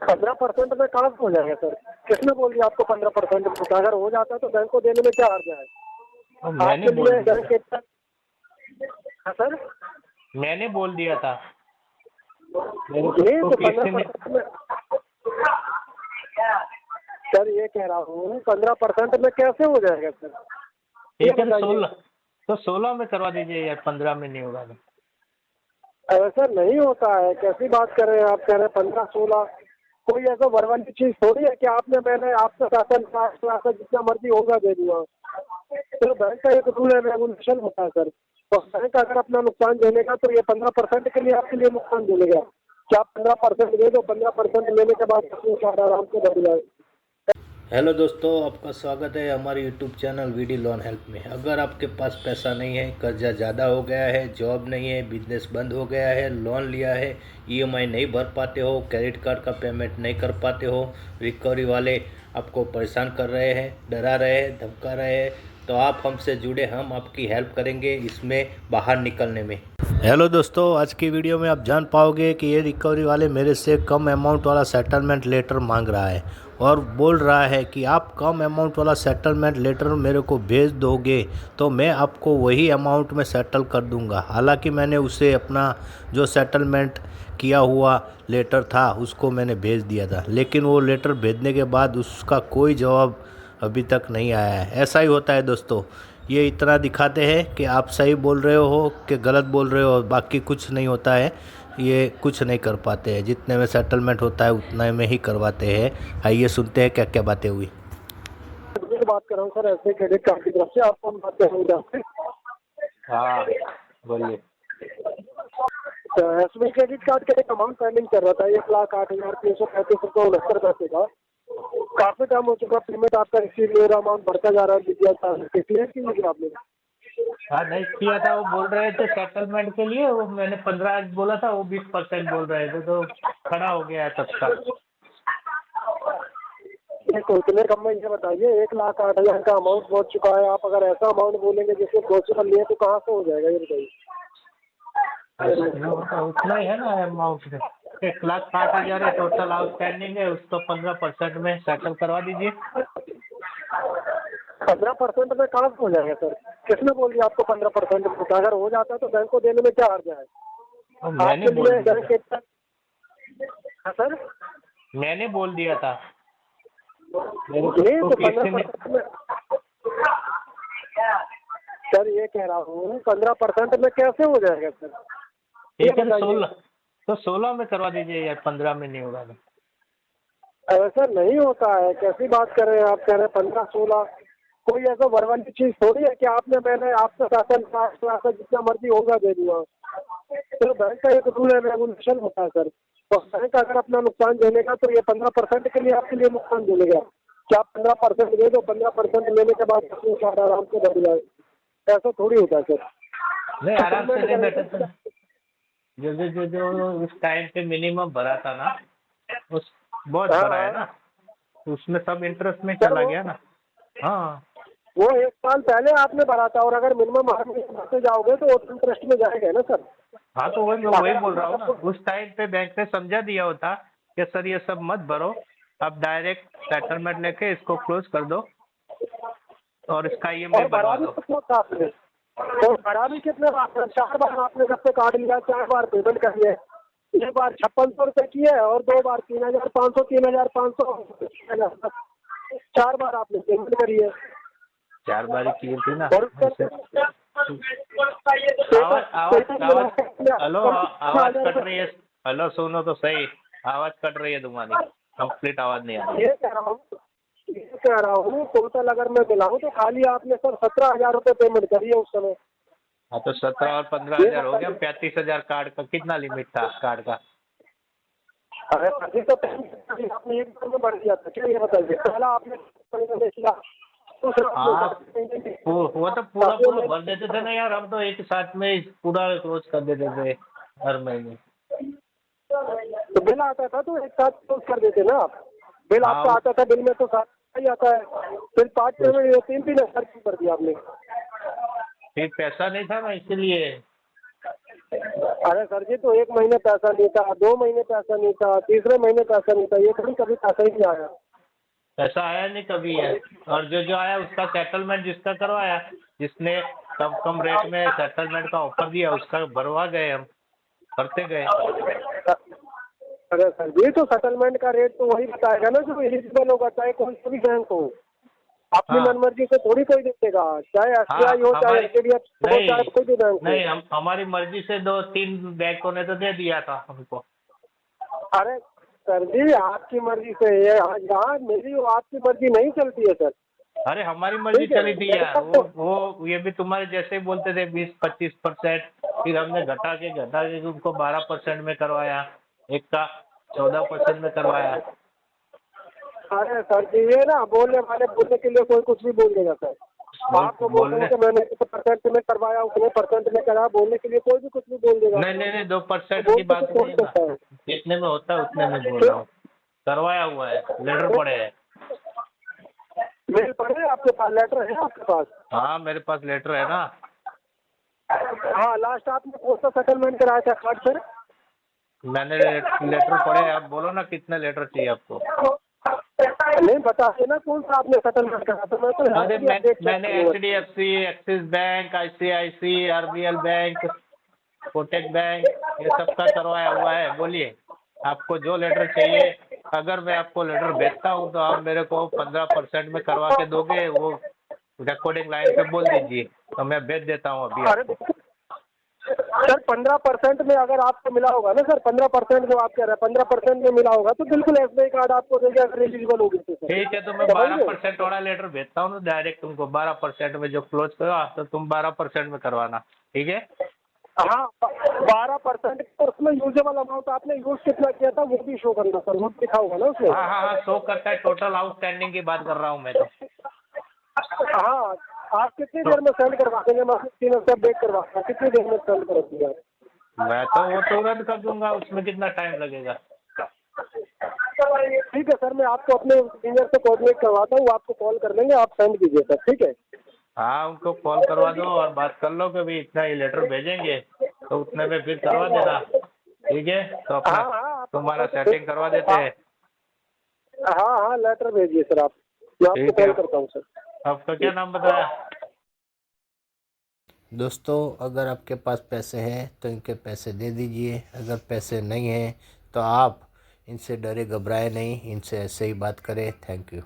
15% में कहाँ से हो जाएगा सर? किसने बोल दिया आपको 15% होता? अगर हो जाता तो बैंक को देने में क्या हर्ज है? तो मैंने आपके बोल लिए दिया बैंक इतना। हाँ सर, मैंने बोल दिया था मेरे नहीं को तो किसी ने। 15% में सर ये कह रहा हूँ 15% में कैसे हो जाएगा सर? ये ठीक है, बताइए। 16 तो 16 में करवा दीजिए यार, 15 में नहीं होगा तो। ऐसा नहीं होता है, कैसी बात कर रहे हैं आप? कह रहे हैं 15-16। कोई ऐसा वरवाली चीज थोड़ी है कि मैंने आपसे शासन जितना मर्जी होगा दे दूंगा। तो बैंक का एक रूल है, रेगुलेशन होता है सर। तो बैंक अगर अपना नुकसान झेलेगा तो ये 15% के लिए आपके लिए नुकसान झेलेगा। क्या आप 15% दे दो, 15% लेने के बाद अपने सारा आराम से बढ़ जाए। हेलो दोस्तों, आपका स्वागत है हमारे YouTube channel VD loan help में। अगर आपके पास पैसा नहीं है, कर्जा ज़्यादा हो गया है, जॉब नहीं है, बिजनेस बंद हो गया है, लोन लिया है, ईएमआई नहीं भर पाते हो, क्रेडिट कार्ड का पेमेंट नहीं कर पाते हो, रिकवरी वाले आपको परेशान कर रहे हैं, डरा रहे हैं, धमका रहे हैं, तो आप हमसे जुड़े, हम आपकी हेल्प करेंगे इसमें बाहर निकलने में। हेलो दोस्तों, आज की वीडियो में आप जान पाओगे कि ये रिकवरी वाले मेरे से कम अमाउंट वाला सेटलमेंट लेटर मांग रहा है और बोल रहा है कि आप कम अमाउंट वाला सेटलमेंट लेटर मेरे को भेज दोगे तो मैं आपको वही अमाउंट में सेटल कर दूंगा। हालांकि मैंने उसे अपना जो सेटलमेंट किया हुआ लेटर था उसको मैंने भेज दिया था, लेकिन वो लेटर भेजने के बाद उसका कोई जवाब अभी तक नहीं आया है। ऐसा ही होता है दोस्तों, ये इतना दिखाते हैं कि आप सही बोल रहे हो कि गलत बोल रहे हो, बाकी कुछ नहीं होता है। ये कुछ नहीं कर पाते हैं, जितने में सेटलमेंट होता है उतने में ही करवाते हैं। आइए सुनते हैं क्या क्या बातें हुई। मैं बात कर रहा हूँ सर, ऐसे क्रेडिट कार्ड की तरफ से आपको हम बात कर रहे हैं। हाँ बोलिए। एसबीआई क्रेडिट कार्ड का एक अमाउंट पेंडिंग कर रहा था, 1,08,335 रुपये 69 पैसे का। काफी टाइम हो चुका, पेमेंट आपका इसीलिए अमाउंट बढ़ता जा रहा है। क्लियर किया आपने? हाँ नहीं किया था, वो बोल रहे थे सेटलमेंट के लिए, वो मैंने 15 बोला था, वो 20% बोल रहे थे, तो खड़ा हो गया है तब का। कितने कम में ये बताइए, 1,08,000 का अमाउंट पहुंच चुका है। आप अगर ऐसा अमाउंट बोलेंगे जिससे पॉसिबल नहीं है तो कहाँ से हो जाएगा ये बताइए? उतना ही है ना अमाउंट, 1,60,000 है टोटल आउटस्टैंडिंग है, उसको 15% में सेटल करवा दीजिए। 15% में कहाँ से हो जाएगा सर? किसने बोल दिया आपको 15% होता? अगर हो जाता तो बैंक को देने में क्या हर्ज है? तो मैंने आपके बोल लिए दिया बैंक था इतना। हाँ सर, मैंने बोल दिया था मेरे नहीं को तो किसी ने। 15% में सर ये कह रहा हूँ 15% में कैसे हो जाएगा सर? ये ठीक है, बताइए। 16 में करवा दीजिए यार, 15 में नहीं होगा तो। ऐसा नहीं होता है, कैसी बात कर रहे हैं आप? कह रहे हैं 15-16। कोई ऐसा वरवाली चीज थोड़ी है कि मैंने आपसे शासन जितना मर्जी होगा दे दूंगा। तो बैंक का एक रूल है, रेगुलेशन होता है सर। तो बैंक अगर अपना नुकसान झेलेगा तो ये 15% के लिए आपके लिए नुकसान झेलेगा। क्या आप 15% दे दो, 15% लेने के बाद अपने सारा आराम से बढ़ जाए? ऐसा थोड़ी होता है सर। नहीं, आराम से नहीं बैठे थे। सेटलमेंट जो उस टाइम पे मिनिमम भरा था ना, उस बहुत हाँ भरा है हाँ ना, तो उसमें सब इंटरेस्ट में सर, चला गया ना। हाँ वो 1 साल पहले आपने भरा था और अगर मिनिमम हर महीने भरते जाओगे तो वो इंटरेस्ट में जाएगा ना सर। हाँ, तो वही मैं वही अगर बोल रहा हूँ ना, आपको उस टाइम पे बैंक ने समझा दिया होता कि सर ये सब मत भरो, आप डायरेक्ट सेटलमेंट लेके इसको क्लोज कर दो और इसका ईएमआई और भरा बनवा भी दो। कितना था आपने? और भरा भी कितने बार? 4 बार आपने जब से कार्ड लिया, 4 बार पेमेंट करी है। एक बार 5600 रुपये की है और 2 बार 3,500, 3,500। 4 बार आपने पेमेंट करी है। 4 बारी की थी ना और ऐसे। आवाज आवाज आवाज हेलो, आवाज कट रही है। हेलो सुनो तो सही, आवाज कट रही है तुम्हारी, कंप्लीट आवाज नहीं आ रही। ये कह रहा हूँ टोटल अगर मैं मिलाऊँ तो खाली आपने सर 17,000 रुपये पेमेंट करी है उस समय। हाँ, तो 17 और 15,000 हो गया, 35,000 कार्ड का। कितना लिमिट था कार्ड का? अरे अभी तो आपने एक बार में बढ़ दिया था क्या? ये बताइए, पहला आपने किया, दूसरा हाँ, आपने वो तो पूरा पूरा भर देते थे ना यार, हम तो एक साथ में ही पूरा क्लोज कर देते थे हर महीने। तो बिल आता था तो एक साथ क्लोज कर देते ना आप। बिल हाँ, आपका आता था, बिल में तो साथ ही आता है। फिर 5 पेमेंट 3-3 हजार क्यों कर दिया आपने? फिर पैसा नहीं था ना इसलिए। अरे सर जी, तो 1 महीने पैसा नहीं था, 2 महीने पैसा नहीं था, तीसरे महीने पैसा नहीं था, ये थोड़ी कभी पैसा ही नहीं आया। पैसा आया नहीं कभी है। और जो जो आया उसका सेटलमेंट जिसका करवाया, जिसने कम कम रेट में सेटलमेंट का ऑफर दिया उसका भरवा गए, हम करते गए। अरे सर जी, तो सेटलमेंट का रेट तो वही बताएगा ना जो एलिजिबल होगा, चाहे कोई सा भी बैंक हो। अपनी हाँ मनमर्जी से थोड़ी कोई दे देगा, चाहे हाँ एसबीआई हो, चाहे हमारी एचडीएफसी हो, चाहे नहीं कोई भी बैंक हो। नहीं, हम हमारी मर्जी से 2-3 बैंकों ने तो दे दिया था हमको। अरे सर जी, आपकी मर्जी से ये यहाँ मेरी और आपकी मर्जी नहीं चलती है सर। अरे हमारी मर्जी ठीक है, चली थी यार, वो ये भी तुम्हारे जैसे ही बोलते थे 20-25%, फिर हमने घटा के उनको 12% में करवाया, एक का 14% में करवाया। अरे सर जी, ये ना बोलने वाले बोलने के लिए कोई कुछ भी बोल देगा सर। आपको बोल रहे बोलने हो कि मैंने इतने परसेंट में करवाया, उतने परसेंट में कराया, बोलने के लिए कोई भी कुछ भी बोल देगा। नहीं नहीं नहीं, 2% बोल की तो बात कुछ नहीं हो ना, सकता है। जितने में होता है उतने में बोल रहा हूँ। करवाया हुआ है, लेटर पड़े हैं। मेल पड़े हैं आपके पास, लेटर है आपके पास? हाँ मेरे पास लेटर है ना। हाँ, लास्ट आपने कौन सा सेटलमेंट कराया था कार्ड सर? मैंने लेटर पढ़े हैं, आप बोलो ना कितने लेटर चाहिए आपको। नहीं बताइए ना कौन सा आपने सेटलमेंट करा था, मैं तो अरे भी अपडेट मैंने HDFC, axis bank, ICIC, RBL bank, Kotak bank, ये सब का करवाया हुआ है। बोलिए आपको जो लेटर चाहिए। अगर मैं आपको लेटर भेजता हूँ तो आप मेरे को 15% में करवा के दोगे, वो रिकॉर्डिंग लाइन पे बोल दीजिए तो मैं भेज देता हूँ अभी अरे आपको। सर 15% में अगर आपको मिला होगा ना सर, 15% जो आप कह रहे हैं 15% में मिला होगा तो बिल्कुल एसबीआई कार्ड आपको देंगे अगर एलिजिबल होगी तो सर। ठीक है, तो मैं 12% वाला लेटर भेजता हूँ तो डायरेक्ट तुमको 12% में जो क्लोज करा तो तुम 12% में करवाना, ठीक है। हाँ, 12% उसमें यूजेबल अमाउंट आपने यूज कितना किया था वो भी शो करना सर, वो लिखा होगा ना उसमें। हाँ हाँ हाँ, शो करता है, टोटल आउटस्टैंडिंग की बात कर रहा हूँ मैं तो। हाँ, आप कितनी देर में सेंड करवा देंगे? मैं 3 हफ्ते अपडेट करवाता हूँ, कितनी देर में सेंड कर दिया? मैं तो वो तुरंत कर दूंगा, उसमें कितना टाइम लगेगा। ठीक है सर, मैं आपको अपने इंजीनियर से कोऑर्डिनेट करवाता हूँ, आपको कॉल कर लेंगे, आप सेंड कीजिए सर, ठीक है। हाँ उनको कॉल करवा दो और बात कर लो कि भाई इतना ही लेटर भेजेंगे तो उतने में फिर करवा देना, ठीक है। तो अपना हाँ हाँ, तुम्हारा सेटिंग करवा देते हैं। हाँ हाँ, लेटर भेजिए सर आप, मैं आपको ठीक है, कॉल करता हूँ सर। आपका क्या नाम बताया? दोस्तों, अगर आपके पास पैसे हैं तो इनके पैसे दे दीजिए। अगर पैसे नहीं हैं तो आप इनसे डरे घबराए नहीं, इनसे ऐसे ही बात करें। Thank you.